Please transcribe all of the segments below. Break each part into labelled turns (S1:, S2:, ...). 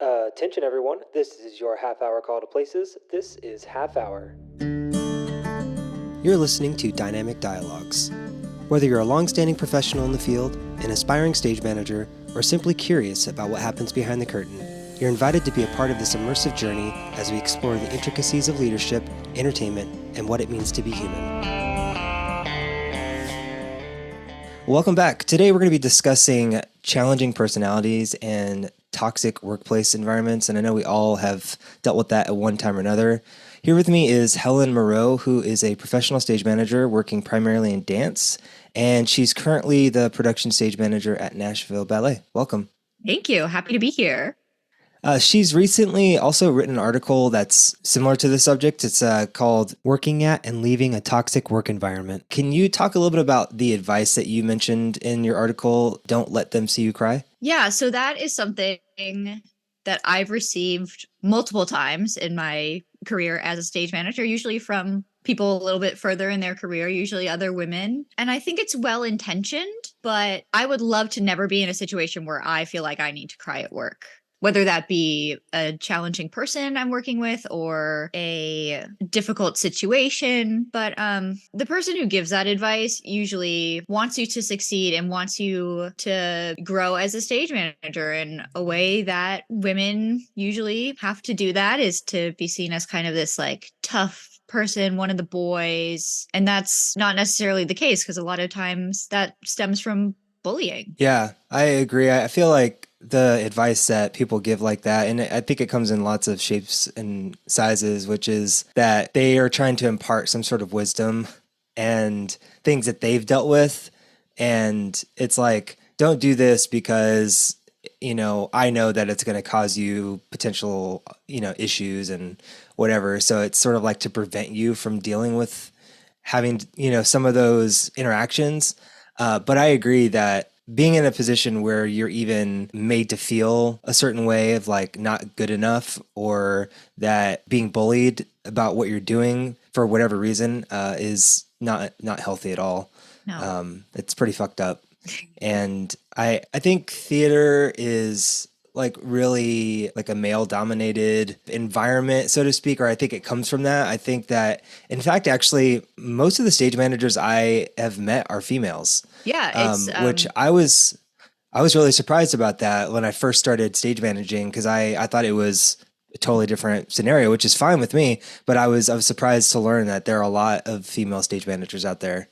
S1: Attention everyone, this is your half-hour call to places. This is Half Hour. You're listening to Dynamic Dialogues. Whether you're a long-standing professional in the field, an aspiring stage manager, or simply curious about what happens behind the curtain, you're invited to be a part of this immersive journey as we explore the intricacies of leadership, entertainment, and what it means to be human. Welcome back. Today we're going to be discussing challenging personalities and toxic workplace environments, and I know we all have dealt with that at one time or another. Here with me is Helen Moreau, who is a professional stage manager working primarily in dance, and she's currently the production stage manager at Nashville Ballet. Welcome.
S2: Thank you. Happy to be here.
S1: She's recently also written an article that's similar to the subject. It's called Working at and Leaving a Toxic Work Environment. Can you talk a little bit about the advice that you mentioned in your article, Don't Let Them See You Cry?
S2: Yeah, so that is something that I've received multiple times in my career as a stage manager, usually from people a little bit further in their career, usually other women. And I think it's well-intentioned, but I would love to never be in a situation where I feel like I need to cry at work, whether that be a challenging person I'm working with or a difficult situation. But the person who gives that advice usually wants you to succeed and wants you to grow as a stage manager. And a way that women usually have to do that is to be seen as kind of this like tough person, one of the boys. And that's not necessarily the case, because a lot of times that stems from bullying.
S1: Yeah, I agree. I feel like the advice that people give like that, and I think it comes in lots of shapes and sizes, which is that they are trying to impart some sort of wisdom and things that they've dealt with. And it's like, don't do this because, I know that it's going to cause you potential, issues and whatever. So it's sort of like to prevent you from dealing with having, some of those interactions. But I agree that being in a position where you're even made to feel a certain way of like not good enough, or that being bullied about what you're doing for whatever reason is not healthy at all.
S2: No.
S1: It's pretty fucked up. And I think theater is like really like a male dominated environment, so to speak, or I think it comes from that. I think that, in fact, actually, most of the stage managers I have met are females.
S2: Yeah, it's
S1: Which I was really surprised about that when I first started stage managing, because I thought it was a totally different scenario, which is fine with me. But I was surprised to learn that there are a lot of female stage managers out there.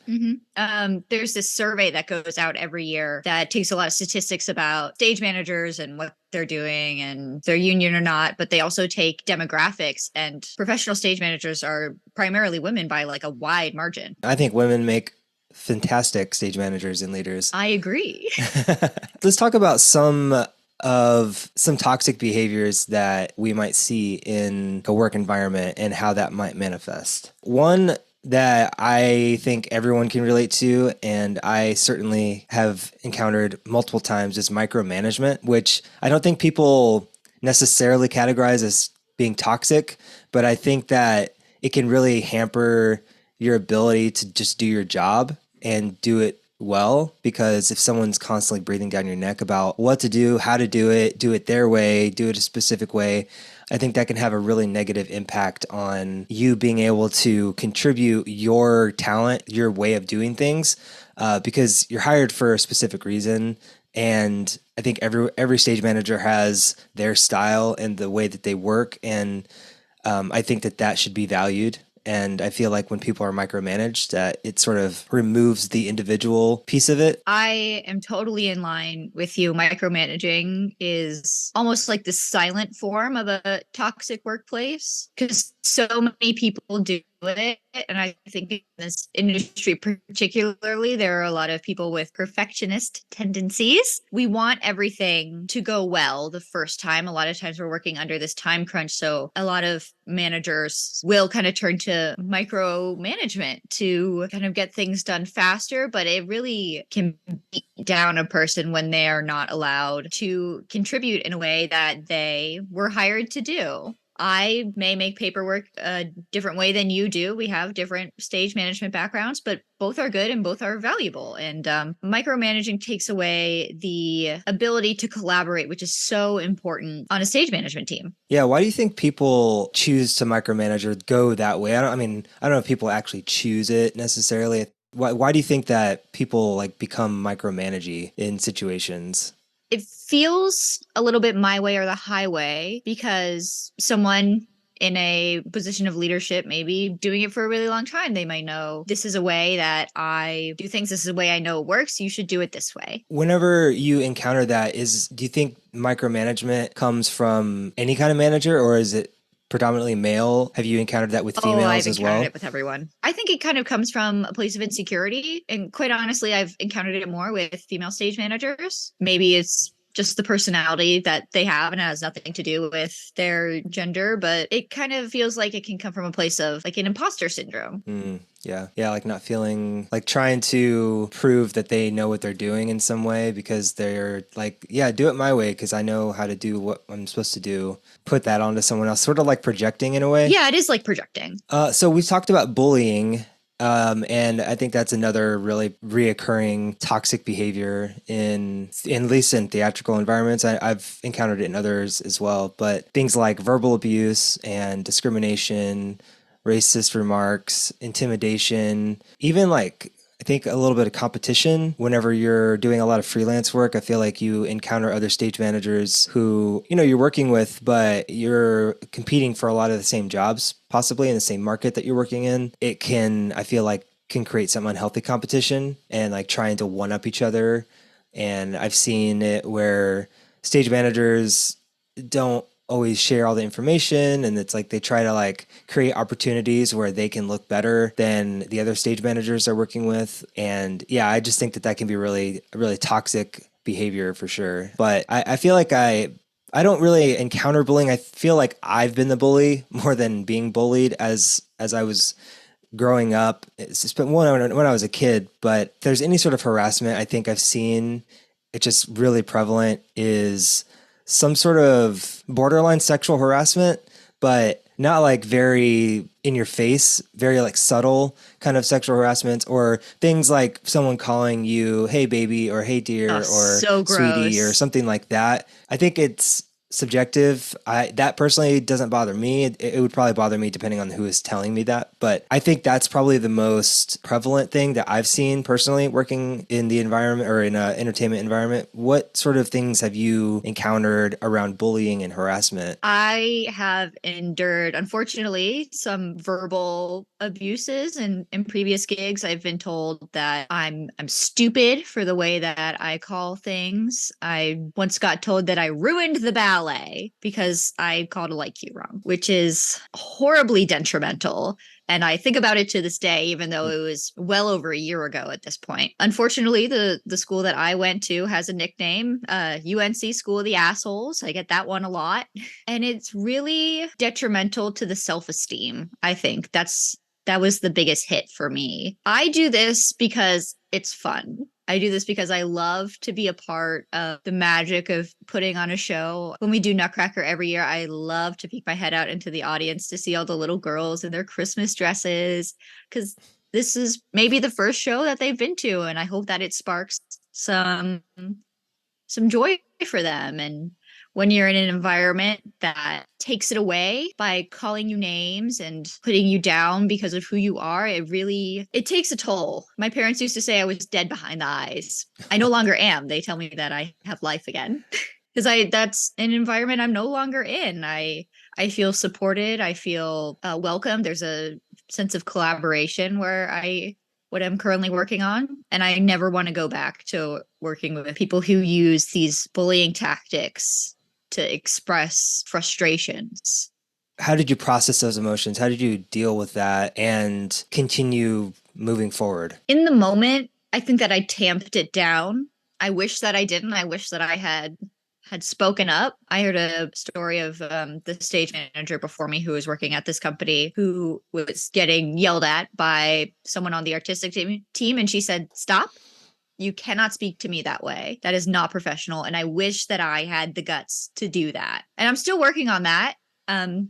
S2: there's this survey that goes out every year that takes a lot of statistics about stage managers and what they're doing and their union or not, but they also take demographics, and professional stage managers are primarily women by like a wide margin.
S1: I think women make fantastic stage managers and leaders.
S2: I agree.
S1: Let's talk about some toxic behaviors that we might see in a work environment and how that might manifest. One that I think everyone can relate to, and I certainly have encountered multiple times, is micromanagement, which I don't think people necessarily categorize as being toxic, but I think that it can really hamper your ability to just do your job and do it well, because if someone's constantly breathing down your neck about what to do, how to do it their way, do it a specific way, I think that can have a really negative impact on you being able to contribute your talent, your way of doing things, because you're hired for a specific reason. And I think every stage manager has their style and the way that they work, and I think that should be valued. And I feel like when people are micromanaged, that it sort of removes the individual piece of it.
S2: I am totally in line with you. Micromanaging is almost like the silent form of a toxic workplace, because so many people do it. And I think in this industry particularly, there are a lot of people with perfectionist tendencies. We want everything to go well the first time. A lot of times we're working under this time crunch. So a lot of managers will kind of turn to micromanagement to kind of get things done faster, but it really can beat down a person when they are not allowed to contribute in a way that they were hired to do. I may make paperwork a different way than you do. We have different stage management backgrounds, but both are good and both are valuable. And micromanaging takes away the ability to collaborate, which is so important on a stage management team.
S1: Yeah, why do you think people choose to micromanage or go that way? I mean, I don't know if people actually choose it necessarily. Why do you think that people like become micromanagey in situations?
S2: It feels a little bit my way or the highway because someone in a position of leadership, maybe doing it for a really long time, they might know this is a way that I do things. This is a way I know it works. You should do it this way.
S1: Whenever you encounter that, do you think micromanagement comes from any kind of manager or is it predominantly male? Have you encountered that with
S2: Oh, I've
S1: females as
S2: encountered
S1: well?
S2: it with everyone. I think it kind of comes from a place of insecurity. And quite honestly, I've encountered it more with female stage managers. Maybe it's just the personality that they have and it has nothing to do with their gender, but it kind of feels like it can come from a place of like an imposter syndrome.
S1: Yeah. Yeah. Like not feeling like trying to prove that they know what they're doing in some way because they're like, yeah, do it my way because I know how to do what I'm supposed to do. Put that onto someone else, sort of like projecting in a way.
S2: Yeah, it is like projecting.
S1: So we've talked about bullying. And I think that's another really reoccurring toxic behavior in at least in theatrical environments. I've encountered it in others as well, but things like verbal abuse and discrimination, racist remarks, intimidation, even like I think a little bit of competition whenever you're doing a lot of freelance work. I feel like you encounter other stage managers who, you're working with, but you're competing for a lot of the same jobs, possibly in the same market that you're working in. It can, I feel like, can create some unhealthy competition and like trying to one up each other. And I've seen it where stage managers don't always share all the information and it's like they try to like create opportunities where they can look better than the other stage managers they're working with. And yeah, I just think that that can be really toxic behavior for sure. But I feel like I don't really encounter bullying. I feel like I've been the bully more than being bullied as I was growing up. It's just been when I was a kid, but if there's any sort of harassment I think I've seen, it's just really prevalent is some sort of borderline sexual harassment, but not like very in your face, very like subtle kind of sexual harassment or things like someone calling you, hey baby, or hey
S2: Oh,
S1: dear, or
S2: so
S1: sweetie, or
S2: gross.
S1: something like that. I think it's subjective. That personally doesn't bother me. It would probably bother me depending on who is telling me that. But I think that's probably the most prevalent thing that I've seen personally working in the environment or in an entertainment environment. What sort of things have you encountered around bullying and harassment?
S2: I have endured, unfortunately, some verbal abuses and in previous gigs. I've been told that I'm stupid for the way that I call things. I once got told that I ruined the ballet because I called a light cue wrong, which is horribly detrimental. And I think about it to this day, even though it was well over a year ago at this point. Unfortunately, the school that I went to has a nickname, UNC School of the Assholes. I get that one a lot. And it's really detrimental to the self-esteem. I think that was the biggest hit for me. I do this because it's fun. I do this because I love to be a part of the magic of putting on a show. When we do Nutcracker every year, I love to peek my head out into the audience to see all the little girls in their Christmas dresses because this is maybe the first show that they've been to, and I hope that it sparks some joy for them. And when you're in an environment that takes it away by calling you names and putting you down because of who you are, it takes a toll. My parents used to say I was dead behind the eyes. I no longer am. They tell me that I have life again. Because I that's an environment I'm no longer in. I feel supported. I feel welcome. There's a sense of collaboration where I what I'm currently working on. And I never want to go back to working with people who use these bullying tactics to express frustrations.
S1: How did you process those emotions? How did you deal with that and continue moving forward?
S2: In the moment, I think that I tamped it down. I wish that I didn't. I wish that I had spoken up. I heard a story of the stage manager before me who was working at this company who was getting yelled at by someone on the artistic team. And she said, stop. You cannot speak to me that way. That is not professional. And I wish that I had the guts to do that. And I'm still working on that.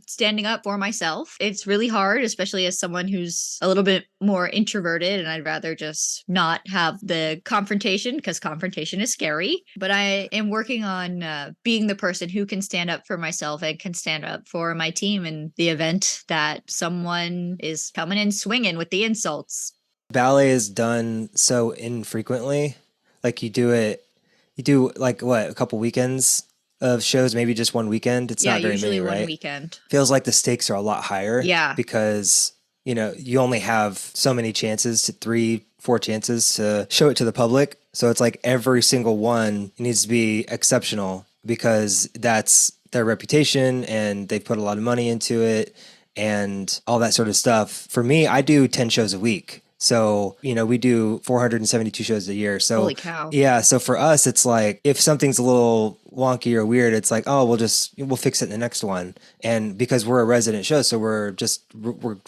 S2: standing up for myself. It's really hard, especially as someone who's a little bit more introverted, and I'd rather just not have the confrontation because confrontation is scary. But I am working on being the person who can stand up for myself and can stand up for my team in the event that someone is coming in swinging with the insults.
S1: Ballet is done so infrequently. Like you do like what, a couple weekends of shows, maybe just one weekend. It's
S2: Yeah,
S1: not very
S2: usually
S1: many,
S2: one
S1: right?
S2: weekend.
S1: Feels like the stakes are a lot higher
S2: Yeah.
S1: because, you know, you only have so many chances to three, four chances to show it to the public. So it's like every single one needs to be exceptional because that's their reputation and they put a lot of money into it and all that sort of stuff. For me, I do 10 shows a week. So, you know, we do 472 shows a year. So,
S2: Holy cow.
S1: yeah. So for us, it's like if something's a little wonky or weird, it's like, oh, we'll fix it in the next one. And because we're a resident show, so we're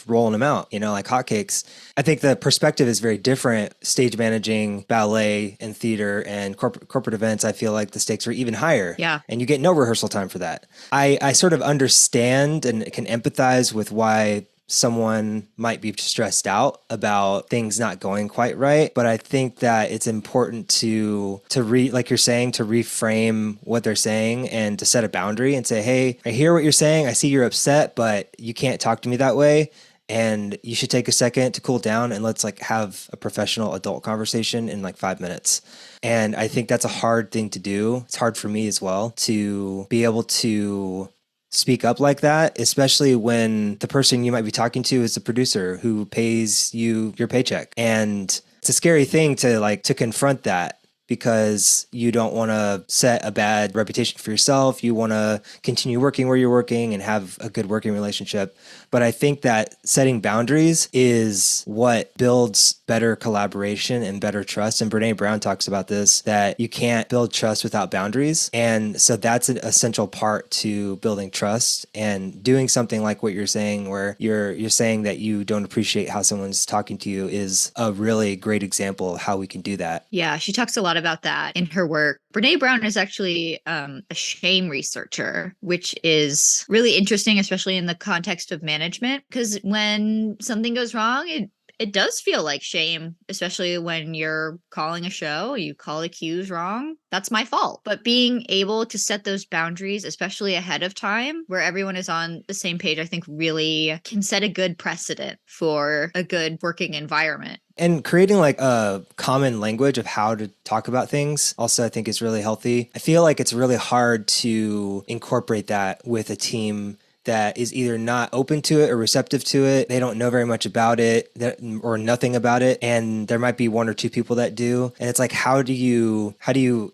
S1: rolling them out, you know, like hotcakes. I think the perspective is very different. Stage managing ballet and theater and corporate events, I feel like the stakes are even higher.
S2: Yeah.
S1: And you get no rehearsal time for that. I sort of understand and can empathize with why someone might be stressed out about things not going quite right, but I think that it's important like you're saying, to reframe what they're saying and to set a boundary and say, hey, I hear what you're saying, I see you're upset, but you can't talk to me that way, and you should take a second to cool down and let's like have a professional adult conversation in like 5 minutes. And I think that's a hard thing to do. It's hard for me as well to be able to speak up like that, especially when the person you might be talking to is the producer who pays you your paycheck. And it's a scary thing to confront that because you don't want to set a bad reputation for yourself. You want to continue working where you're working and have a good working relationship. But I think that setting boundaries is what builds better collaboration and better trust. And Brene Brown talks about this, that you can't build trust without boundaries. And so that's an essential part to building trust, and doing something like what you're saying, where you're saying that you don't appreciate how someone's talking to you, is a really great example of how we can do that.
S2: Yeah, she talks a lot about that in her work. Brene Brown is actually a shame researcher, which is really interesting, especially in the context of management, because when something goes wrong, it does feel like shame, especially when you're calling a show, you call the cues wrong. That's my fault. But being able to set those boundaries, especially ahead of time, where everyone is on the same page, I think really can set a good precedent for a good working environment.
S1: And creating like a common language of how to talk about things also, I think, is really healthy. I feel like it's really hard to incorporate that with a team that is either not open to it or receptive to it. They don't know very much about it or nothing about it. And there might be one or two people that do. And it's like, how do you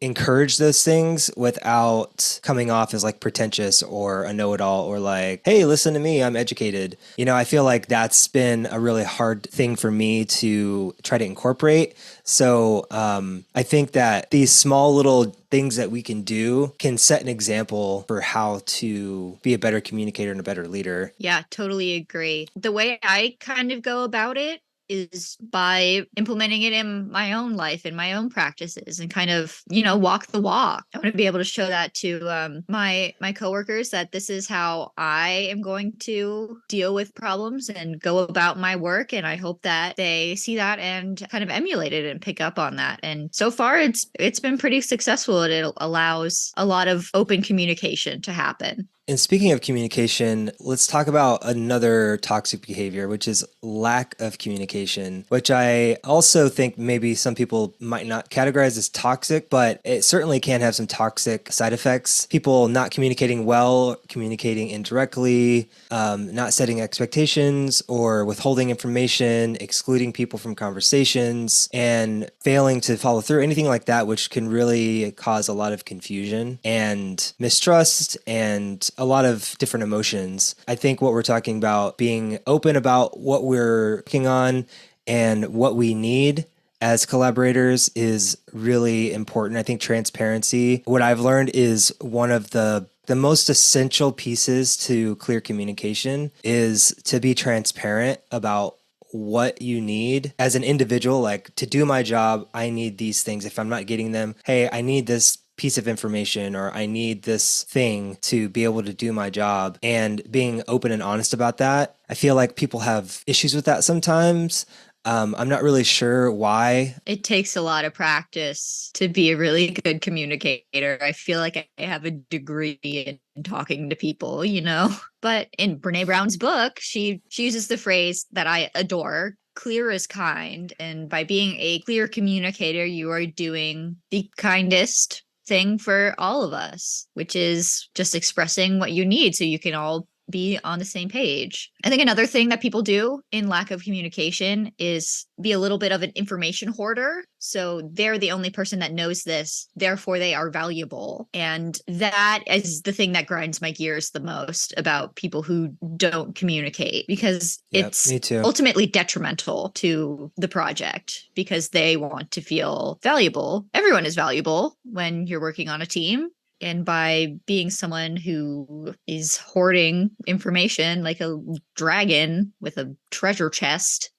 S1: encourage those things without coming off as like pretentious or a know-it-all, or like, hey, listen to me, I'm educated. You know, I feel like that's been a really hard thing for me to try to incorporate. So I think that these small little things that we can do can set an example for how to be a better communicator and a better leader.
S2: Yeah, totally agree. The way I kind of go about it is by implementing it in my own life, in my own practices, and kind of, walk the walk. I want to be able to show that to my coworkers, that this is how I am going to deal with problems and go about my work. And I hope that they see that and kind of emulate it and pick up on that. And so far, it's been pretty successful. It allows a lot of open communication to happen.
S1: And speaking of communication, let's talk about another toxic behavior, which is lack of communication, which I also think maybe some people might not categorize as toxic, but it certainly can have some toxic side effects. People not communicating well, communicating indirectly, not setting expectations or withholding information, excluding people from conversations, and failing to follow through, anything like that, which can really cause a lot of confusion and mistrust and a lot of different emotions. I think what we're talking about, being open about what we're working on and what we need as collaborators, is really important. I think transparency, what I've learned, is one of the most essential pieces to clear communication, is to be transparent about what you need as an individual. Like, to do my job, I need these things. If I'm not getting them, hey, I need this piece of information or I need this thing to be able to do my job, and being open and honest about that. I feel like people have issues with that sometimes. I'm not really sure why.
S2: It takes a lot of practice to be a really good communicator. I feel like I have a degree in talking to people, you know? But in Brene Brown's book, she uses the phrase that I adore, clear is kind. And by being a clear communicator, you are doing the kindest thing for all of us, which is just expressing what you need so you can all be on the same page. I think another thing that people do in lack of communication is be a little bit of an information hoarder. So they're the only person that knows this, therefore they are valuable. And that is the thing that grinds my gears the most about people who don't communicate, because
S1: Yep,
S2: it's
S1: me too.
S2: ultimately detrimental to the project because they want to feel valuable. Everyone is valuable when you're working on a team. And by being someone who is hoarding information like a dragon with a treasure chest,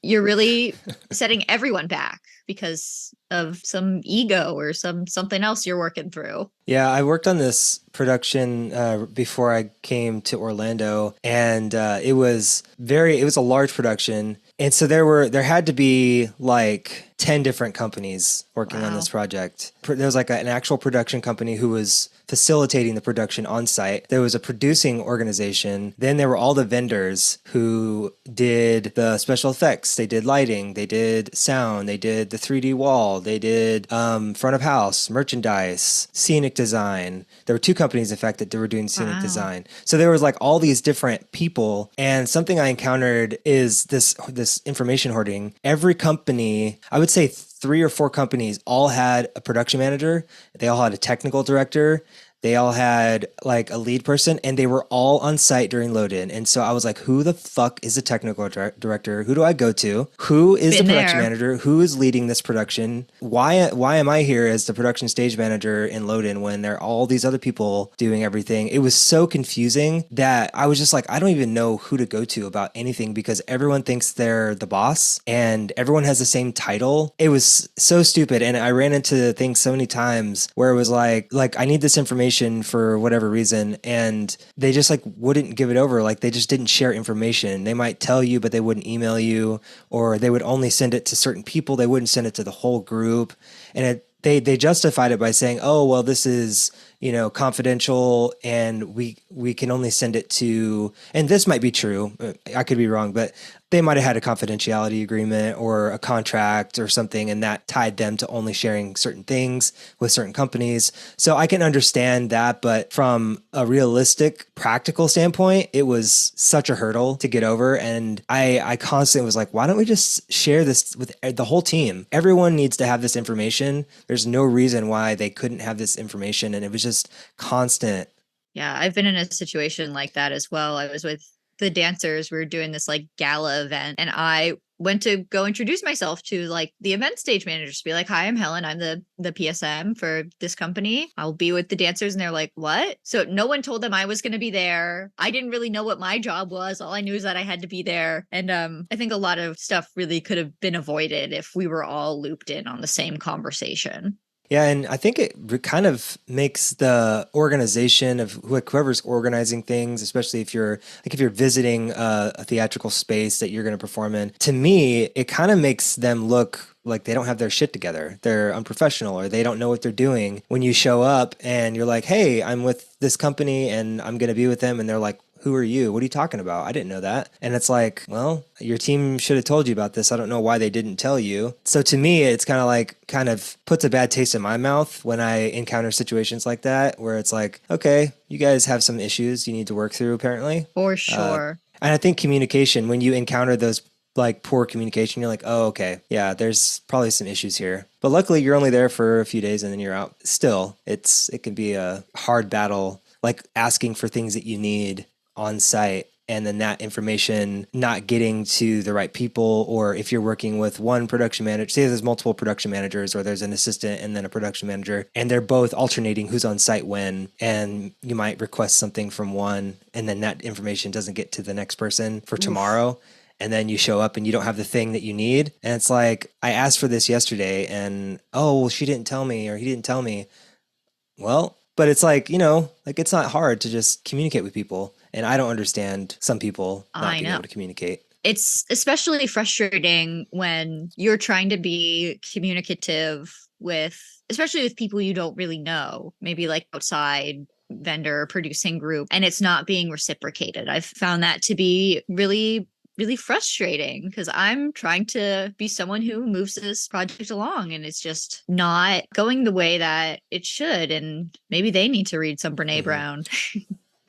S2: you're really setting everyone back because of some ego or something else you're working through.
S1: Yeah, I worked on this production before I came to Orlando, and it was a large production, and so there had to be like 10 different companies working on this
S2: Wow.
S1: project. There was like an actual production company who was facilitating the production on site. There was a producing organization. Then there were all the vendors who did the special effects. They did lighting. They did sound. They did the 3D wall. They did front of house, merchandise, scenic design. There were two companies, in fact, that were doing scenic
S2: Wow.
S1: design. So there was like all these different people. And something I encountered is this information hoarding. Every company, I would say 3 or 4 companies, all had a production manager. They all had a technical director. They all had like a lead person, and they were all on site during load in. And so I was like, who the fuck is the technical director? Who do I go to? Who is the
S2: Been
S1: production
S2: there.
S1: manager? Who is leading this production? Why am I here as the production stage manager in load in when there are all these other people doing everything? It was so confusing that I was just like, I don't even know who to go to about anything because everyone thinks they're the boss and everyone has the same title. It was so stupid. And I ran into things so many times where it was like I need this information for whatever reason, and they just like wouldn't give it over. Like they just didn't share information. They might tell you, but they wouldn't email you, or they would only send it to certain people. They wouldn't send it to the whole group. And they justified it by saying, "Oh, well, this is, confidential, and we can only send it to," and this might be true. I could be wrong, but they might have had a confidentiality agreement or a contract or something, and that tied them to only sharing certain things with certain companies. So I can understand that, but from a realistic, practical standpoint, it was such a hurdle to get over. And I constantly was like, why don't we just share this with the whole team? Everyone needs to have this information. There's no reason why they couldn't have this information. And it was just constant.
S2: Yeah, I've been in a situation like that as well. I was with the dancers. We were doing this like gala event, and I went to go introduce myself to like the event stage managers, be like, "Hi, I'm Helen. I'm the PSM for this company. I'll be with the dancers." And they're like, "What?" So no one told them I was going to be there. I didn't really know what my job was. All I knew is that I had to be there. And I think a lot of stuff really could have been avoided if we were all looped in on the same conversation.
S1: Yeah, and I think it kind of makes the organization of whoever's organizing things, especially if you're visiting a theatrical space that you're going to perform in. To me, it kind of makes them look like they don't have their shit together. They're unprofessional or they don't know what they're doing. When you show up and you're like, "Hey, I'm with this company and I'm going to be with them," and they're like, "Who are you? What are you talking about? I didn't know that." And it's like, well, your team should have told you about this. I don't know why they didn't tell you. So to me, it's kind of puts a bad taste in my mouth when I encounter situations like that, where it's like, okay, you guys have some issues you need to work through, apparently.
S2: For
S1: Uh,
S2: sure.
S1: and I think communication, when you encounter those like poor communication, you're like, oh, okay, yeah, there's probably some issues here. But luckily, you're only there for a few days and then you're out. Still, it can be a hard battle, like asking for things that you need on site and then that information not getting to the right people. Or if you're working with one production manager, say there's multiple production managers or there's an assistant and then a production manager, and they're both alternating who's on site when, and you might request something from one and then that information doesn't get to the next person for
S2: Oof.
S1: tomorrow. and then you show up and you don't have the thing that you need. And it's like, I asked for this yesterday and, oh, well, she didn't tell me or he didn't tell me. Well, but it's like, like it's not hard to just communicate with people. And I don't understand some people not
S2: I
S1: being
S2: know.
S1: able to communicate.
S2: It's especially frustrating when you're trying to be communicative with, especially with people you don't really know, maybe like outside vendor producing group, and it's not being reciprocated. I've found that to be really, really frustrating because I'm trying to be someone who moves this project along and it's just not going the way that it should. And maybe they need to read some Brene
S1: Mhm.
S2: Brown.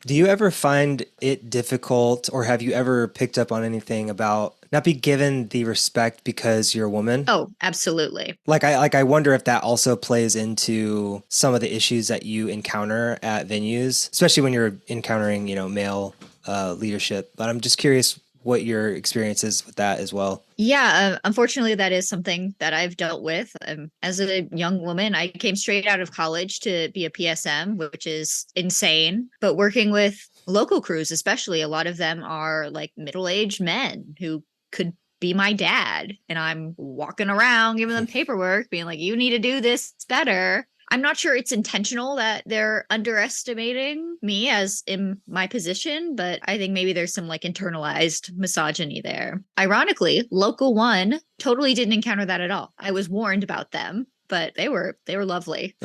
S1: Do you ever find it difficult, or have you ever picked up on anything about not be given the respect because you're a woman?
S2: Oh, absolutely.
S1: Like I wonder if that also plays into some of the issues that you encounter at venues, especially when you're encountering, male leadership. But I'm just curious what your experience is with that as well.
S2: Yeah, unfortunately, that is something that I've dealt with. As a young woman, I came straight out of college to be a PSM, which is insane. But working with local crews, especially, a lot of them are like middle-aged men who could be my dad. And I'm walking around giving them paperwork, being like, you need to do this better. I'm not sure it's intentional that they're underestimating me as in my position, but I think maybe there's some like internalized misogyny there. Ironically, Local One totally didn't encounter that at all. I was warned about them, but they were lovely.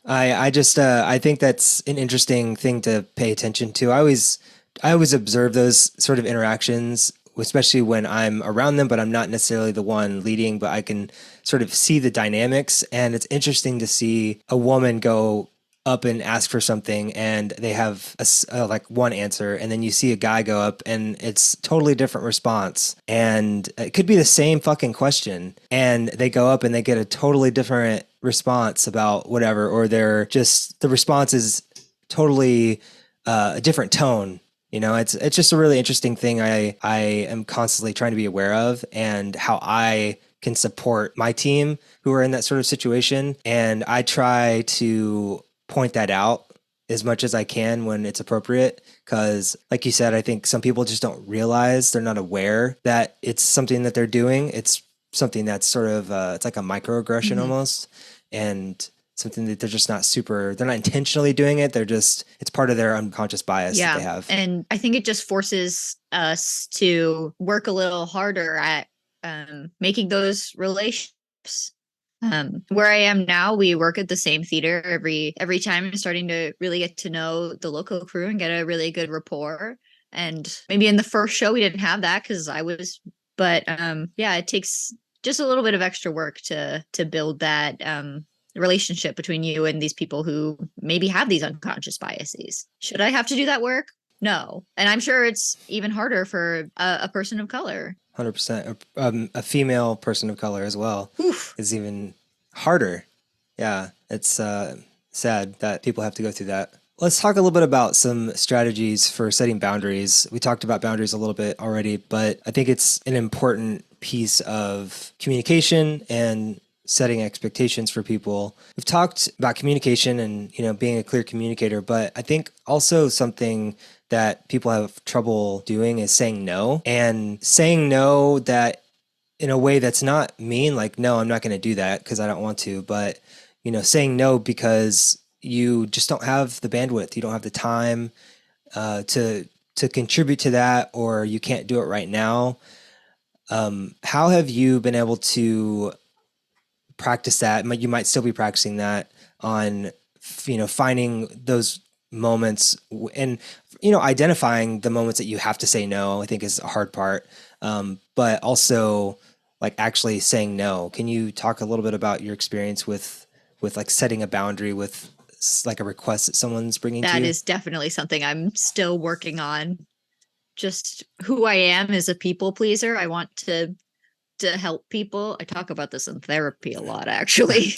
S1: I think that's an interesting thing to pay attention to. I always observe those sort of interactions, especially when I'm around them, but I'm not necessarily the one leading, but I can sort of see the dynamics. And it's interesting to see a woman go up and ask for something and they have like one answer, and then you see a guy go up and it's totally different response, and it could be the same fucking question and they go up and they get a totally different response about whatever, or they're just the response is totally a different tone. It's just a really interesting thing I am constantly trying to be aware of, and how I can support my team who are in that sort of situation. And I try to point that out as much as I can when it's appropriate. Because, like you said, I think some people just don't realize, they're not aware that it's something that they're doing. It's something that's sort of, it's like a microaggression
S2: Mhm.
S1: almost. And something that they're not intentionally doing it. It's part of their unconscious bias that
S2: Yeah.
S1: they have.
S2: And I think it just forces us to work a little harder at making those relationships. Where I am now, we work at the same theater every time. I'm starting to really get to know the local crew and get a really good rapport. And maybe in the first show we didn't have that because I was, but yeah, it takes just a little bit of extra work to build that relationship between you and these people who maybe have these unconscious biases. Should I have to do that work? No. And I'm sure it's even harder for a person of color.
S1: 100%. A female person of color as well
S2: Oof.
S1: is even harder. Yeah, it's sad that people have to go through that. Let's talk a little bit about some strategies for setting boundaries. We talked about boundaries a little bit already, but I think it's an important piece of communication and setting expectations for people. We've talked about communication and, being a clear communicator, but I think also something that people have trouble doing is saying no, and saying no that in a way that's not mean, like, no, I'm not going to do that because I don't want to, but, saying no because you just don't have the bandwidth, you don't have the time to contribute to that, or you can't do it right now. How have you been able to practice that? You might still be practicing that on, finding those moments and, identifying the moments that you have to say no, I think is a hard part. But also like actually saying no. Can you talk a little bit about your experience with like setting a boundary with like a request that someone's bringing to
S2: That
S1: you?
S2: is definitely something I'm still working on. Just who I am as a people pleaser. I want to help people. I talk about this in therapy a lot actually.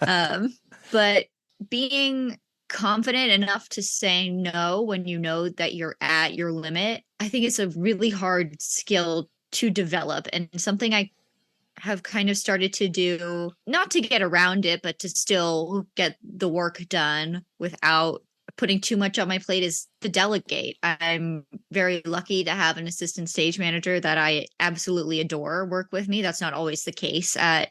S2: um but being confident enough to say no when you know that you're at your limit, I think it's a really hard skill to develop and something I have kind of started to do, not to get around it, but to still get the work done without putting too much on my plate is to delegate. I'm very lucky to have an assistant stage manager that I absolutely adore work with me. That's not always the case at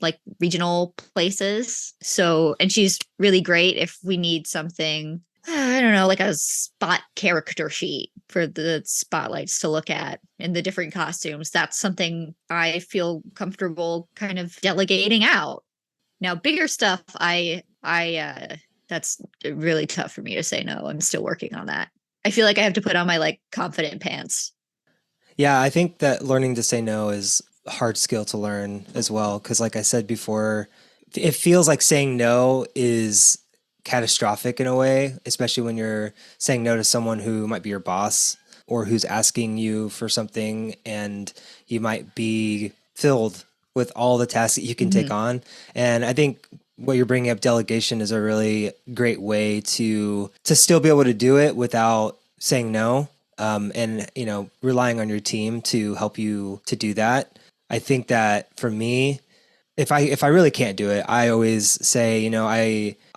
S2: like regional places. So, and she's really great if we need something, I don't know, like a spot character sheet for the spotlights to look at in the different costumes. That's something I feel comfortable kind of delegating out. Now, bigger stuff, that's really tough for me to say no. I'm still working on that. I feel like I have to put on my like confident pants.
S1: Yeah, I think that learning to say no is a hard skill to learn as well. Because, like I said before, it feels like saying no is catastrophic in a way, especially when you're saying no to someone who might be your boss or who's asking you for something and you might be filled with all the tasks that you can take
S2: Mhm.
S1: on. And I think what you're bringing up, delegation, is a really great way to still be able to do it without saying no, and relying on your team to help you to do that. I think that for me, if I really can't do it, I always say,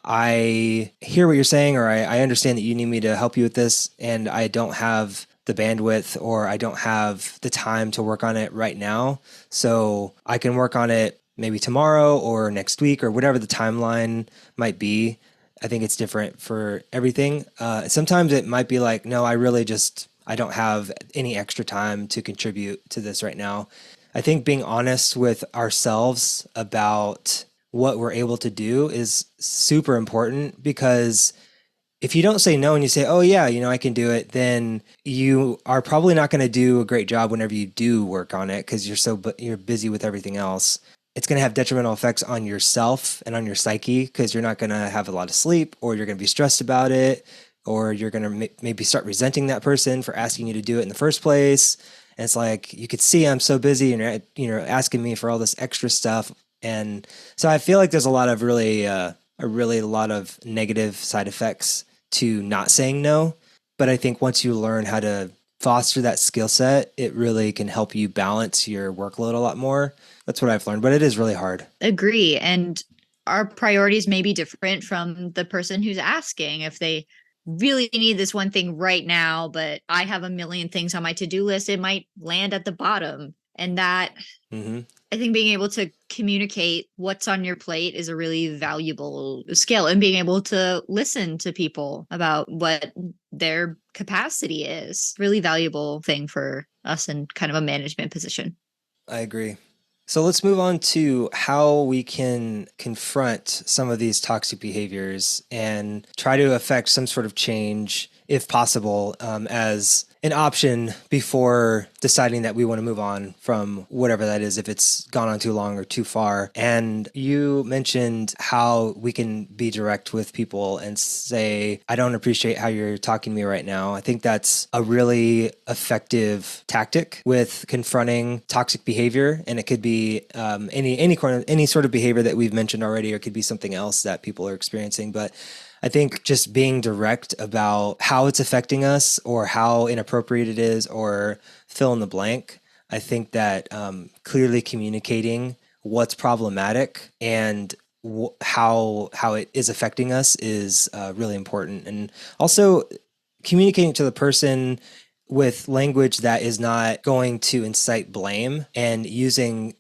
S1: I hear what you're saying, or I understand that you need me to help you with this, and I don't have the bandwidth or I don't have the time to work on it right now. So I can work on it maybe tomorrow or next week or whatever the timeline might be. I think it's different for everything. Sometimes it might be like, no, I don't have any extra time to contribute to this right now. I think being honest with ourselves about what we're able to do is super important, because if you don't say no and you say, oh, yeah, I can do it, then you are probably not going to do a great job whenever you do work on it because you're busy with everything else. It's going to have detrimental effects on yourself and on your psyche because you're not going to have a lot of sleep, or you're going to be stressed about it, or you're going to maybe start resenting that person for asking you to do it in the first place. And it's like, you could see I'm so busy and you're asking me for all this extra stuff. And so I feel like there's a lot of really a lot of negative side effects to not saying no. But I think once you learn how to foster that skill set, it really can help you balance your workload a lot more. That's what I've learned, but it is really hard.
S2: Agree. And our priorities may be different from the person who's asking. If they really need this one thing right now, but I have a million things on my to do list, it might land at the bottom. And that,
S1: Hmm.
S2: I think being able to communicate what's on your plate is a really valuable skill, and being able to listen to people about what their capacity is, really valuable thing for us in kind of a management position.
S1: I agree. So let's move on to how we can confront some of these toxic behaviors and try to affect some sort of change, if possible, as an option before deciding that we want to move on from whatever that is, if it's gone on too long or too far. And you mentioned how we can be direct with people and say, I don't appreciate how you're talking to me right now. I think that's a really effective tactic with confronting toxic behavior. And it could be any sort of behavior that we've mentioned already, or it could be something else that people are experiencing. But I think just being direct about how it's affecting us or how inappropriate it is, or fill in the blank. I think that clearly communicating what's problematic and how it is affecting us is really important. And also communicating to the person with language that is not going to incite blame, and using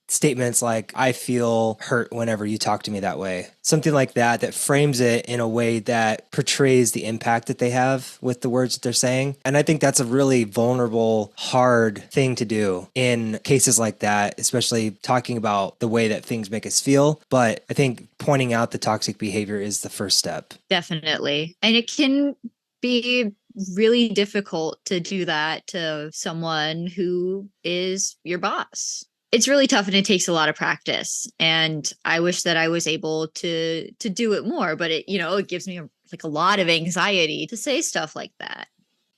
S1: statements like, I feel hurt whenever you talk to me that way. Something like that frames it in a way that portrays the impact that they have with the words that they're saying. And I think that's a really vulnerable, hard thing to do in cases like that, especially talking about the way that things make us feel. But I think pointing out the toxic behavior is the first step.
S2: Definitely. And it can be really difficult to do that to someone who is your boss. It's really tough, and it takes a lot of practice. And I wish that I was able to do it more, but it gives me like a lot of anxiety to say stuff like that.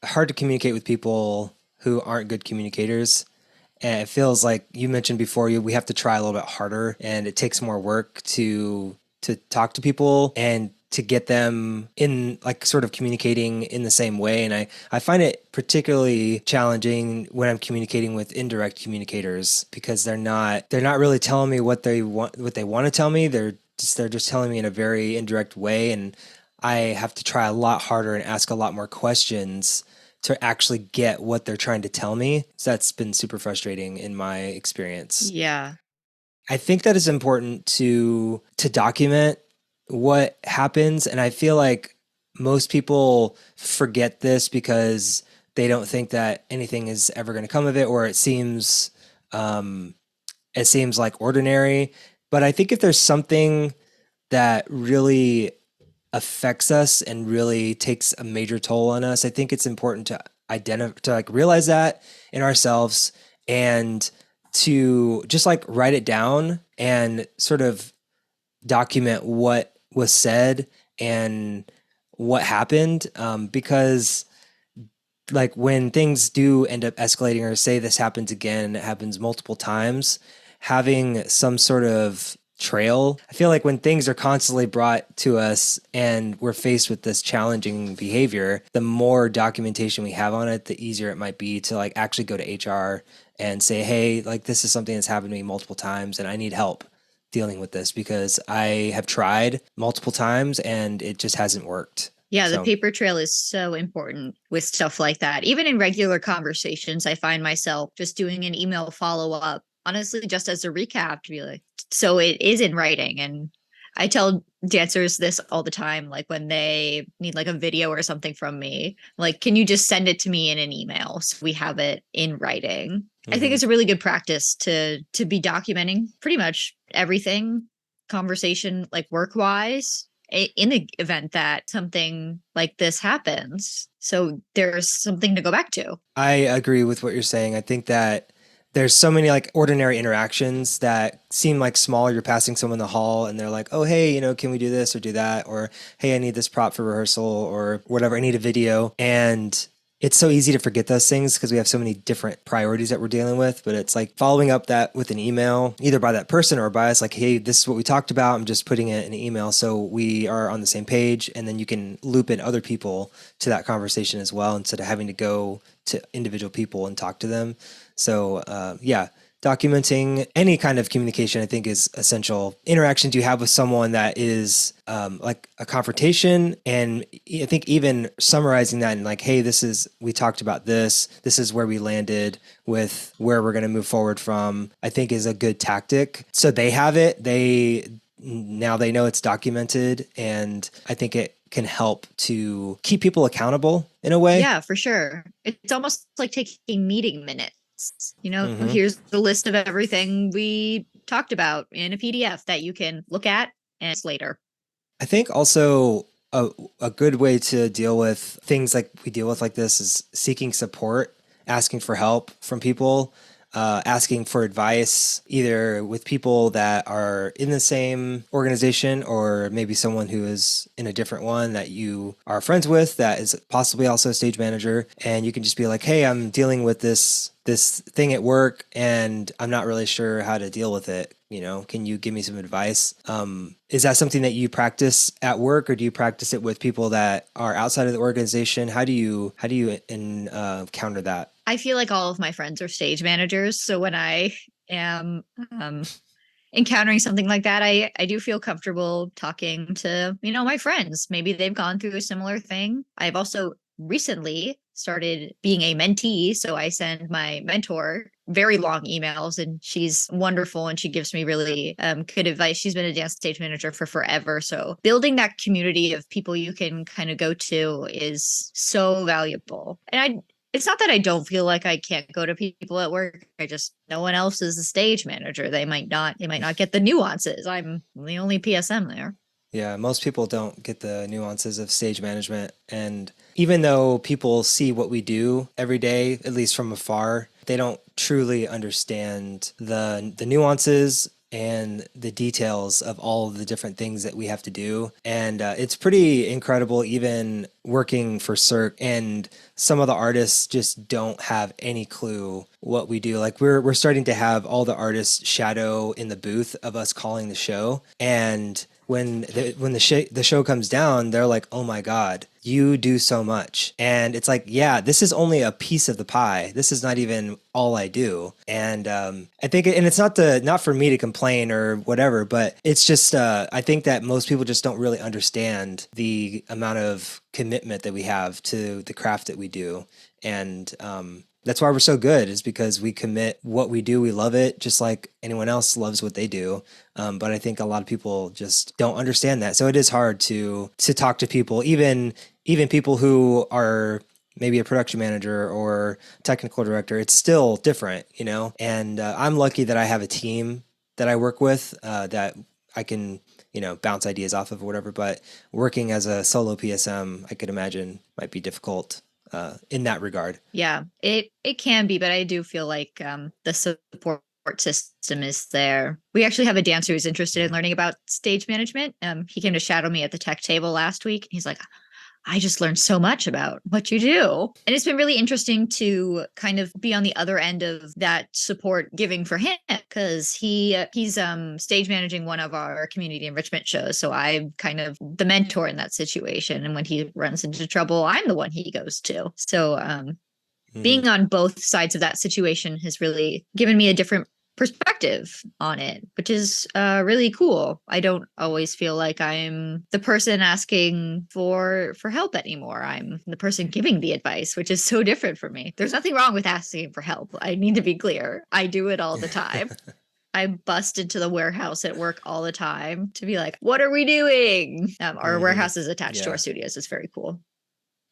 S1: Hard to communicate with people who aren't good communicators. And it feels like you mentioned before, we have to try a little bit harder, and it takes more work to talk to people and to get them in, like, sort of communicating in the same way. And I find it particularly challenging when I'm communicating with indirect communicators, because they're not really telling me what they want to tell me. They're just telling me in a very indirect way. And I have to try a lot harder and ask a lot more questions to actually get what they're trying to tell me. So that's been super frustrating in my experience.
S2: Yeah.
S1: I think that it's important to document what happens, and I feel like most people forget this because they don't think that anything is ever going to come of it, or um, it seems like ordinary. But I think if there's something that really affects us and really takes a major toll on us, I think it's important to identify, to like realize that in ourselves, and to just like write it down and sort of document what was said and what happened. Because like when things do end up escalating, or say this happens again, it happens multiple times, having some sort of trail. I feel like when things are constantly brought to us and we're faced with this challenging behavior, the more documentation we have on it, the easier it might be to like actually go to HR and say, hey, like this is something that's happened to me multiple times and I need help dealing with this because I have tried multiple times and it just hasn't worked.
S2: Yeah, the
S1: So,
S2: paper trail is so important with stuff like that. Even in regular conversations, I find myself just doing an email follow up, honestly, just as a recap to be like, so it is in writing. And I tell dancers this all the time, like when they need like a video or something from me, like, can you just send it to me in an email so we have it in writing? I think
S1: mhm.
S2: it's a really good practice to be documenting pretty much everything, conversation like work wise, in the event that something like this happens. So there's something to go back to.
S1: I agree with what you're saying. I think that there's so many like ordinary interactions that seem like small. You're passing someone in the hall and they're like, oh, hey, can we do this or do that? Or, hey, I need this prop for rehearsal or whatever. I need a video. And it's so easy to forget those things because we have so many different priorities that we're dealing with. But it's like following up that with an email, either by that person or by us, like, hey, this is what we talked about. I'm just putting it in an email so we are on the same page. And then you can loop in other people to that conversation as well instead of having to go to individual people and talk to them. So, yeah, documenting any kind of communication, I think, is essential. Interactions you have with someone that is like a confrontation, and I think even summarizing that and like, hey, we talked about this is where we landed with where we're going to move forward from, I think is a good tactic. So they have it. Now they know it's documented, and I think it can help to keep people accountable in a way.
S2: Yeah, for sure. It's almost like taking meeting minutes.
S1: Hmm.
S2: Here's the list of everything we talked about in a PDF that you can look at and later.
S1: I think also a good way to deal with things like we deal with like this is seeking support, asking for help from people, asking for advice, either with people that are in the same organization or maybe someone who is in a different one that you are friends with that is possibly also a stage manager. And you can just be like, hey, I'm dealing with this thing at work and I'm not really sure how to deal with it. Can you give me some advice? Is that something that you practice at work, or do you practice it with people that are outside of the organization? How do you counter that?
S2: I feel like all of my friends are stage managers. So when I am encountering something like that, I do feel comfortable talking to, my friends. Maybe they've gone through a similar thing. I've also recently started being a mentee, so I send my mentor very long emails, and she's wonderful and she gives me really good advice. She's been a dance stage manager for forever, so building that community of people you can kind of go to is so valuable. And it's not that I don't feel like I can't go to people at work. I just, no one else is the stage manager. They might not get the nuances. I'm the only PSM there.
S1: Yeah, most people don't get the nuances of stage management. And even though people see what we do every day, at least from afar, they don't truly understand the nuances and the details of all of the different things that we have to do. And it's pretty incredible, even working for Cirque. And some of the artists just don't have any clue what we do. Like we're starting to have all the artists shadow in the booth of us calling the show. And the show comes down, they're like, "Oh my God, you do so much." And it's like, yeah, this is only a piece of the pie. This is not even all I do. And I think, and it's not for me to complain or whatever, but it's just I think that most people just don't really understand the amount of commitment that we have to the craft that we do. And that's why we're so good, is because we commit what we do. We love it just like anyone else loves what they do. But I think a lot of people just don't understand that. So it is hard to talk to people, even people who are maybe a production manager or technical director. It's still different, you know. And I'm lucky that I have a team that I work with that I can, you know, bounce ideas off of or whatever. But working as a solo PSM, I could imagine might be difficult in that regard.
S2: Yeah, it can be, but I do feel like the support system is there. We actually have a dancer who's interested in learning about stage management. He came to shadow me at the tech table last week. He's like, I just learned so much about what you do. And it's been really interesting to kind of be on the other end of that support giving for him, because he's stage managing one of our community enrichment shows. So I'm kind of the mentor in that situation. And when he runs into trouble, I'm the one he goes to. So
S1: Mhm.
S2: being on both sides of that situation has really given me a different perspective on it, which is really cool. I don't always feel like I'm the person asking for help anymore. I'm the person giving the advice, which is so different for me. There's nothing wrong with asking for help. I need to be clear. I do it all the time. I bust into the warehouse at work all the time to be like, what are we doing? Our
S1: Mhm.
S2: warehouse is attached to our
S1: Yeah.
S2: studios. It's very cool.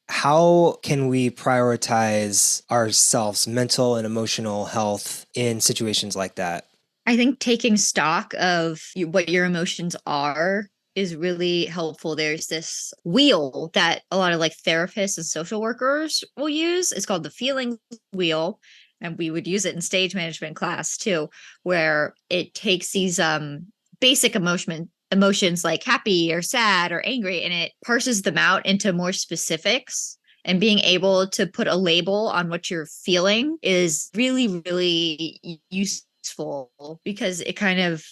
S1: How can we prioritize ourselves, mental and emotional health in situations like that?
S2: I think taking stock of what your emotions are is really helpful. There's this wheel that a lot of like therapists and social workers will use. It's called the feelings wheel. And we would use it in stage management class too, where it takes these basic emotions like happy or sad or angry, and it parses them out into more specifics. And being able to put a label on what you're feeling is really, really useful, because it kind of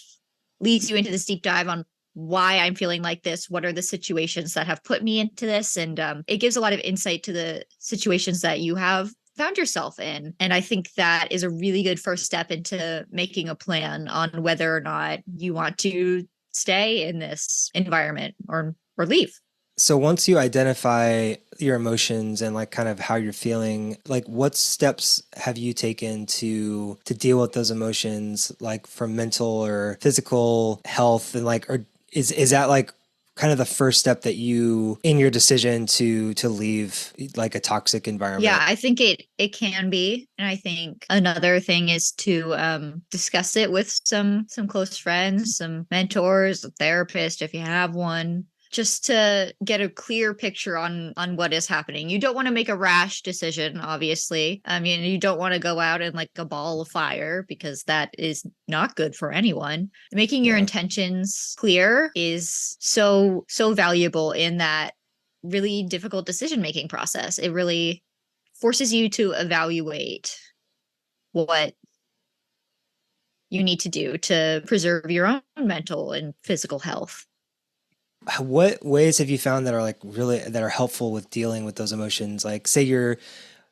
S2: leads you into this deep dive on why I'm feeling like this. What are the situations that have put me into this? And it gives a lot of insight to the situations that you have found yourself in. And I think that is a really good first step into making a plan on whether or not you want to stay in this environment or leave.
S1: So once you identify your emotions and like kind of how you're feeling, like what steps have you taken to deal with those emotions, like from mental or physical health, and like, or is that like kind of the first step that you in your decision to leave like a toxic
S2: Yeah,
S1: environment?
S2: I think it can be. And I think another thing is to discuss it with some close friends, some mentors, a therapist if you have one, just to get a clear picture on what is happening. You don't want to make a rash decision, obviously. I mean, you don't want to go out in like a ball of fire, because that is not good for anyone. Making your
S1: Yeah.
S2: intentions clear is so valuable in that really difficult decision making process. It really forces you to evaluate what you need to do to preserve your own mental and physical health.
S1: What ways have you found that are like really that are helpful with dealing with those emotions? Like say you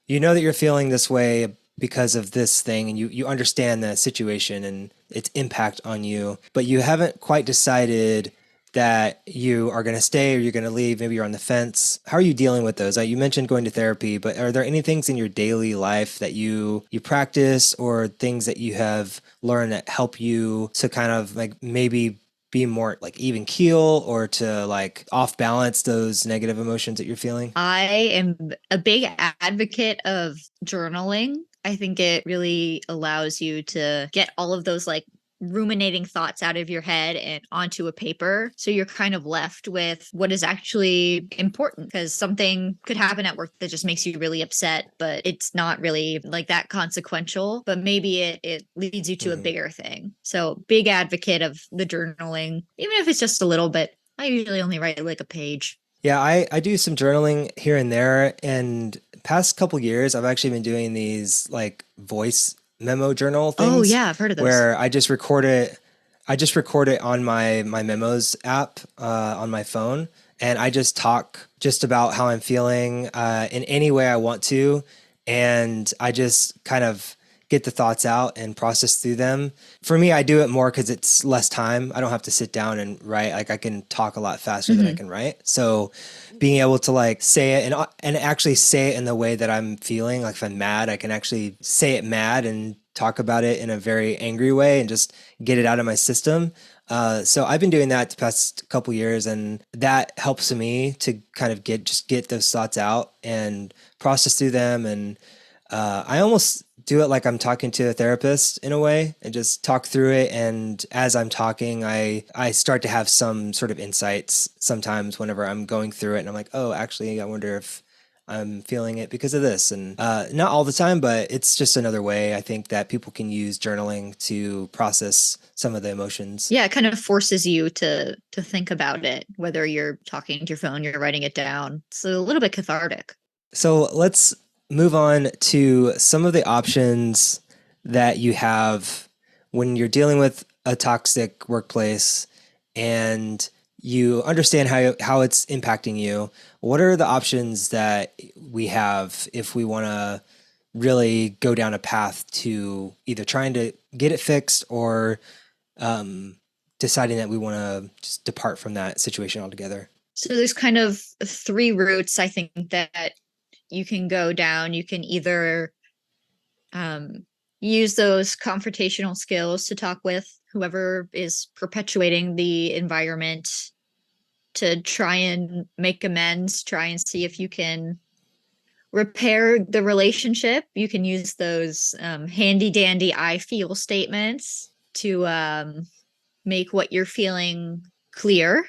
S1: know that you're feeling this way because of this thing and you understand the situation and its impact on you, but you haven't quite decided that you are going to stay or you're going to leave. Maybe you're on the fence. How are you dealing with those? You mentioned going to therapy, but are there any things in your daily life that you practice or things that you have learned that help you to kind of like maybe be more like even keel or to like off balance those negative emotions that you're feeling?
S2: I am a big advocate of journaling. I think it really allows you to get all of those like ruminating thoughts out of your head and onto a paper. So you're kind of left with what is actually important, because something could happen at work that just makes you really upset, but it's not really like that consequential, but maybe it leads you to a
S1: Mhm.
S2: bigger thing. So big advocate of the journaling, even if it's just a little bit. I usually only write like a page.
S1: Yeah, I do some journaling here and there. And past couple years, I've actually been doing these like voice memo journal
S2: Oh
S1: things
S2: yeah, I've heard of those.
S1: where I just record it. I just record it on my memos app on my phone, and I just talk just about how I'm feeling in any way I want to, and I just kind of get the thoughts out and process through them. For me, I do it more because it's less time. I don't have to sit down and write. Like I can talk a lot faster than I
S2: Hmm.
S1: can write. So being able to like say it and actually say it in the way that I'm feeling, like if I'm mad, I can actually say it mad and talk about it in a very angry way and just get it out of my system. So I've been doing that the past couple years, and that helps me to kind of get those thoughts out and process through them. And I almost do it like I'm talking to a therapist in a way and just talk through it. And as I'm talking, I start to have some sort of insights sometimes whenever I'm going through it. And I'm like, oh, actually, I wonder if I'm feeling it because of this. And not all the time, but it's just another way I think that people can use journaling to process some of the emotions.
S2: Yeah, it kind of forces you to think about it, whether you're talking to your phone, you're writing it down. It's a little bit cathartic.
S1: So let's move on to some of the options that you have when you're dealing with a toxic workplace and you understand how it's impacting you. What are the options that we have if we want to really go down a path to either trying to get it fixed or um, deciding that we want to just depart from that situation altogether?
S2: So there's kind of three routes I think that you can go down. You can either um, use those confrontational skills to talk with whoever is perpetuating the environment to try and make amends, try and see if you can repair the relationship. You can use those handy dandy I feel statements to make what you're feeling clear,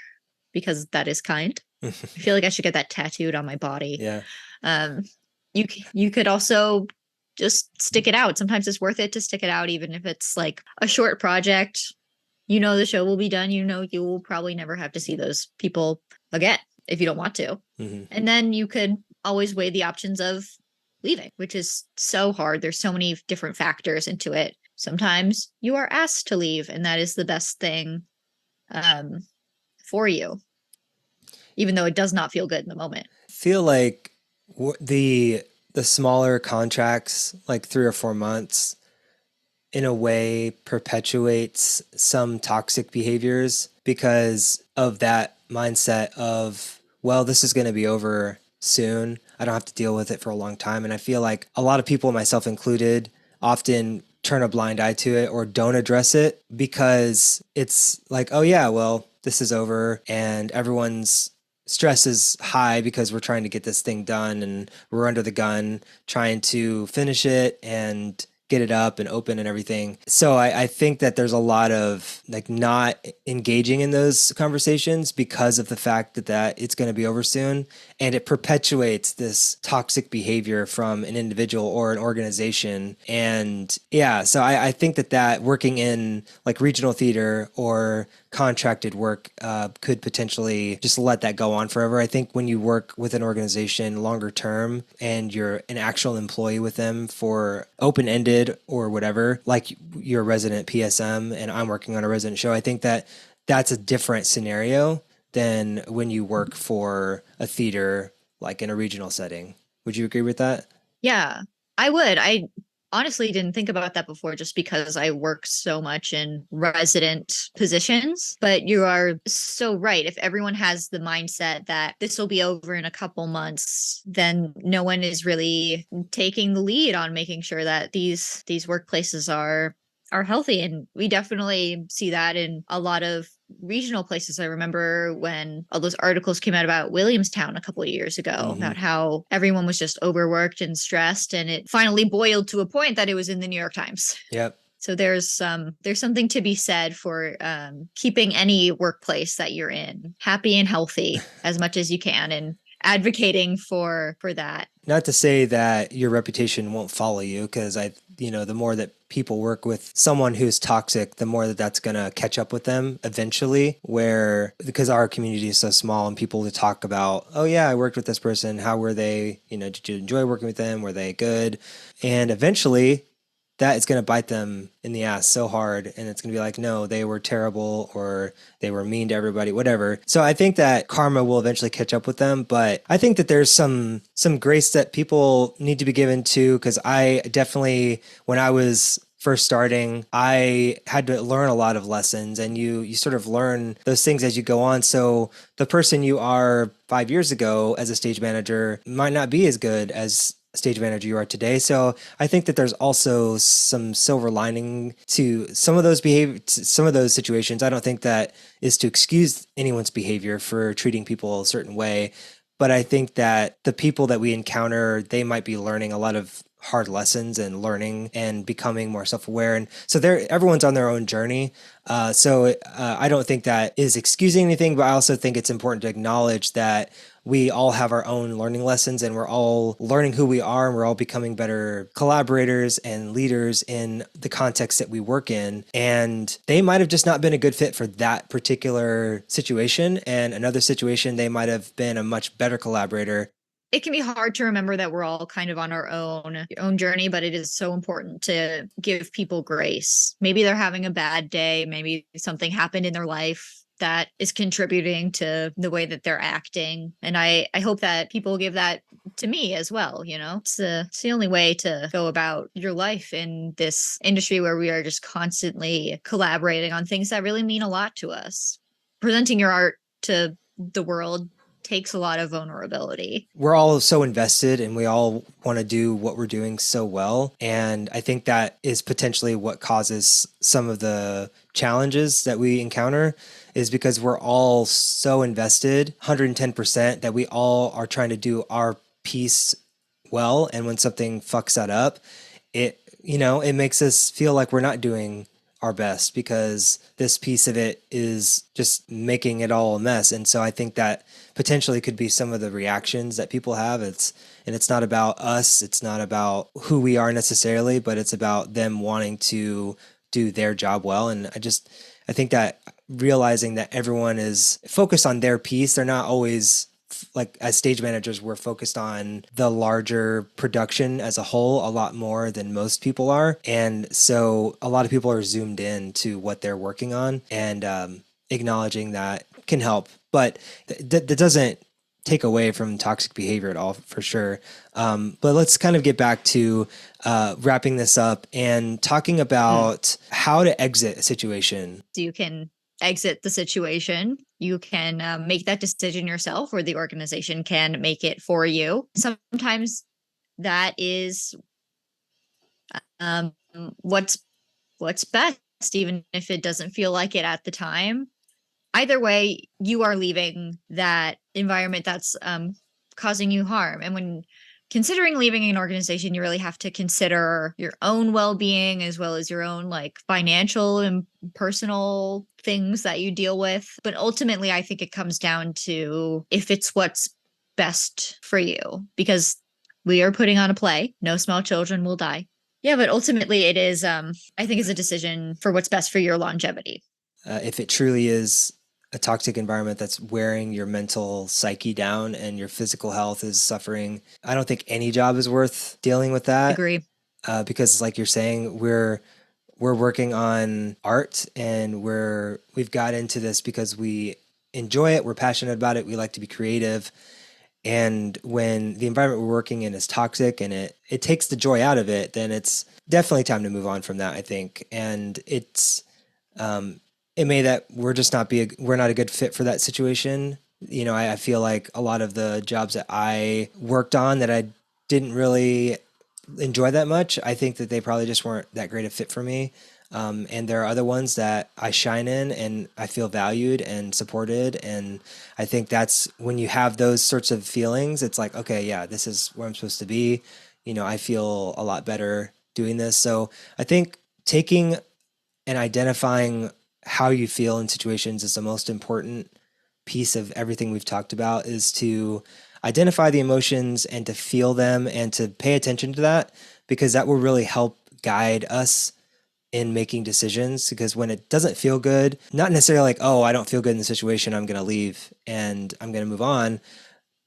S2: because that is kind. I feel like I should get that tattooed on my body.
S1: Yeah.
S2: Um, you could also just stick it out. Sometimes it's worth it to stick it out, even if it's like a short project. You know the show will be done. You know you will probably never have to see those people again if you don't want to.
S1: Hmm.
S2: And then you could always weigh the options of leaving, which is so hard. There's so many different factors into it. Sometimes you are asked to leave, and that is the best thing um, for you, even though it does not feel good in the moment.
S1: Feel like the smaller contracts, like 3 or 4 months, in a way perpetuates some toxic behaviors because of that mindset of, well, this is going to be over soon. I don't have to deal with it for a long time. And I feel like a lot of people, myself included, often turn a blind eye to it or don't address it because it's like, oh, yeah, well, this is over and everyone's stress is high because we're trying to get this thing done and we're under the gun trying to finish it and get it up and open and everything. So I think that there's a lot of like not engaging in those conversations because of the fact that it's going to be over soon. And it perpetuates this toxic behavior from an individual or an organization. And yeah, so I think that working in like regional theater or contracted work could potentially just let that go on forever. I think when you work with an organization longer term and you're an actual employee with them for open ended or whatever, like you're a resident PSM and I'm working on a resident show, I think that that's a different scenario than when you work for a theater like in a regional setting. Would you agree with that?
S2: Yeah, I would. I honestly didn't think about that before just because I work so much in resident positions. But you are so right. If everyone has the mindset that this will be over in a couple months, then no one is really taking the lead on making sure that these workplaces are healthy. And we definitely see that in a lot of regional places. I remember when all those articles came out about Williamstown a couple of years ago
S1: Mm-hmm.
S2: about how everyone was just overworked and stressed, and it finally boiled to a point that it was in the New York Times.
S1: Yep.
S2: So there's something to be said for keeping any workplace that you're in happy and healthy as much as you can, and advocating for that.
S1: Not to say that your reputation won't follow you, because the more that people work with someone who's toxic, the more that that's going to catch up with them eventually. Where because our community is so small and people to talk about, oh yeah, I worked with this person. How were they? Did you enjoy working with them? Were they good? And eventually, that is going to bite them in the ass so hard. And it's going to be like, no, they were terrible or they were mean to everybody, whatever. So I think that karma will eventually catch up with them. But I think that there's some grace that people need to be given to, because I definitely, when I was first starting, I had to learn a lot of lessons, and you sort of learn those things as you go on. So the person you are 5 years ago as a stage manager might not be as good as stage manager you are today. So I think that there's also some silver lining to some of those behavior, some of those situations. I don't think that is to excuse anyone's behavior for treating people a certain way, but I think that the people that we encounter, they might be learning a lot of hard lessons and learning and becoming more self-aware. And so everyone's on their own journey. I don't think that is excusing anything, but I also think it's important to acknowledge that we all have our own learning lessons, and we're all learning who we are, and we're all becoming better collaborators and leaders in the context that we work in. And they might have just not been a good fit for that particular situation. And another situation, they might have been a much better collaborator.
S2: It can be hard to remember that we're all kind of on our own journey, but it is so important to give people grace. Maybe they're having a bad day, maybe something happened in their life that is contributing to the way that they're acting. And I hope that people give that to me as well. It's the only way to go about your life in this industry where we are just constantly collaborating on things that really mean a lot to us. Presenting your art to the world takes a lot of vulnerability.
S1: We're all so invested, and we all want to do what we're doing so well. And I think that is potentially what causes some of the challenges that we encounter, is because we're all so invested 110% that we all are trying to do our piece well. And when something fucks that up, it makes us feel like we're not doing our best, because this piece of it is just making it all a mess. And so I think that potentially could be some of the reactions that people have. It's not about us, it's not about who we are necessarily, but it's about them wanting to do their job well. And I think that realizing that everyone is focused on their piece, they're not always, like, as stage managers, we're focused on the larger production as a whole a lot more than most people are. And so a lot of people are zoomed in to what they're working on, and acknowledging that can help. But that doesn't take away from toxic behavior at all, for sure. But let's kind of get back to wrapping this up and talking about how to exit a situation.
S2: You can exit the situation. You can make that decision yourself, or the organization can make it for you. Sometimes that is what's best, even if it doesn't feel like it at the time. Either way, you are leaving that environment that's causing you harm. And when considering leaving an organization, you really have to consider your own well-being, as well as your own financial and personal things that you deal with. But ultimately, I think it comes down to if it's what's best for you, because we are putting on a play. No small children will die. Yeah, but ultimately it is, I think, is a decision for what's best for your longevity.
S1: If it truly is a toxic environment that's wearing your mental psyche down and your physical health is suffering, I don't think any job is worth dealing with that.
S2: Agree.
S1: Because, like you're saying, we're working on art, and we've got into this because we enjoy it, we're passionate about it, we like to be creative. And when the environment we're working in is toxic and it takes the joy out of it, then it's definitely time to move on from that, I think. And it may that we're not a good fit for that situation. I feel like a lot of the jobs that I worked on that I didn't really enjoy that much, I think that they probably just weren't that great a fit for me. And there are other ones that I shine in and I feel valued and supported. And I think that's when you have those sorts of feelings, it's like, okay, yeah, this is where I'm supposed to be. I feel a lot better doing this. So I think taking and identifying how you feel in situations is the most important piece of everything we've talked about, is to identify the emotions and to feel them and to pay attention to that, because that will really help guide us in making decisions. Because when it doesn't feel good, not necessarily like, oh, I don't feel good in the situation, I'm going to leave and I'm going to move on,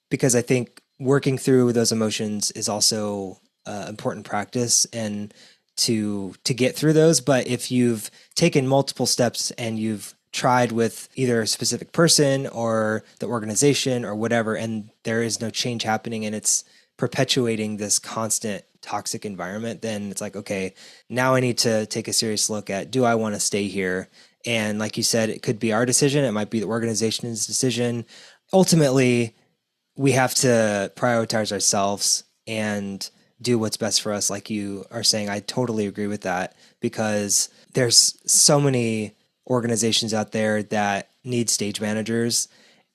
S1: because I think working through those emotions is also important practice, and to get through those. But if you've taken multiple steps and you've tried with either a specific person or the organization or whatever, and there is no change happening and it's perpetuating this constant toxic environment, then it's like, okay, now I need to take a serious look at, do I want to stay here? And like you said, it could be our decision. It might be the organization's decision. Ultimately, we have to prioritize ourselves and do what's best for us. Like you are saying, I totally agree with that, because there's so many organizations out there that need stage managers,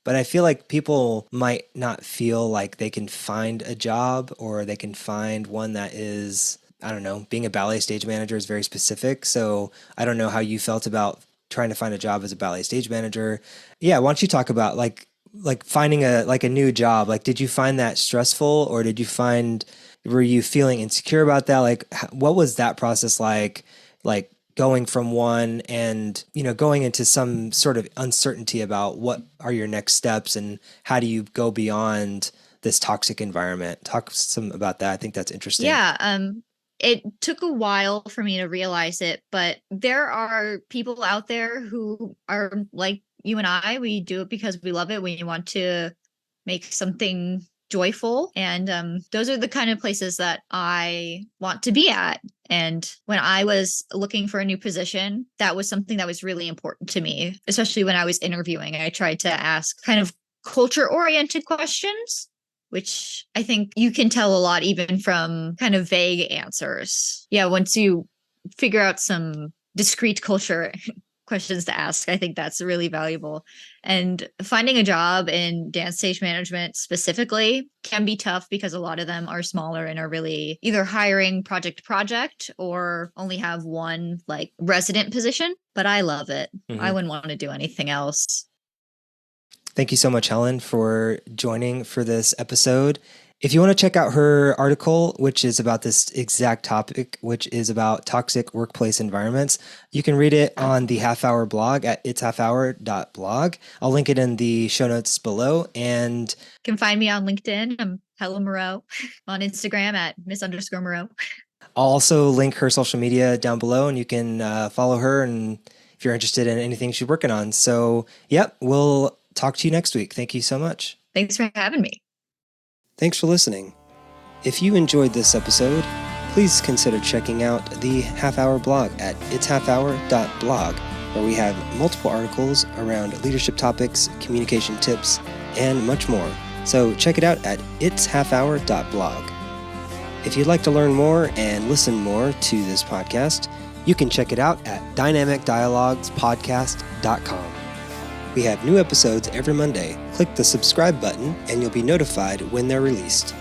S1: but I feel like people might not feel like they can find a job, or they can find one that is, I don't know, being a ballet stage manager is very specific. So I don't know how you felt about trying to find a job as a ballet stage manager. Yeah, why don't you talk about like finding a new job? Like, did you find that stressful, or were you feeling insecure about that? Like, what was that process like? Like going from one and, going into some sort of uncertainty about what are your next steps and how do you go beyond this toxic environment? Talk some about that. I think that's interesting.
S2: Yeah, it took a while for me to realize it, but there are people out there who are like you and I. We do it because we love it. We want to make something joyful, and those are the kind of places that I want to be at. And when I was looking for a new position, that was something that was really important to me, especially when I was interviewing. I tried to ask kind of culture oriented questions, which I think you can tell a lot even from kind of vague answers. Yeah, once you figure out some discrete culture questions to ask, I think that's really valuable. And finding a job in dance stage management specifically can be tough because a lot of them are smaller and are really either hiring project to project or only have one like resident position. But I love it. I wouldn't want to do anything else.
S1: Thank you so much, Helen, for joining for this episode. If you want to check out her article, which is about this exact topic, which is about toxic workplace environments, you can read it on the Half Hour blog at itshalfhour.blog. I'll link it in the show notes below. And
S2: you can find me on LinkedIn. I'm Helen Moreau. On Instagram at Miss_Moreau.
S1: I'll also link her social media down below, and you can follow her and if you're interested in anything she's working on. So, yep, we'll talk to you next week. Thank you so much.
S2: Thanks for having me.
S1: Thanks for listening. If you enjoyed this episode, please consider checking out the Half Hour blog at itshalfhour.blog, where we have multiple articles around leadership topics, communication tips, and much more. So check it out at itshalfhour.blog. If you'd like to learn more and listen more to this podcast, you can check it out at dynamicdialoguespodcast.com. We have new episodes every Monday. Click the subscribe button and you'll be notified when they're released.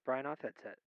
S1: Bryan off headset.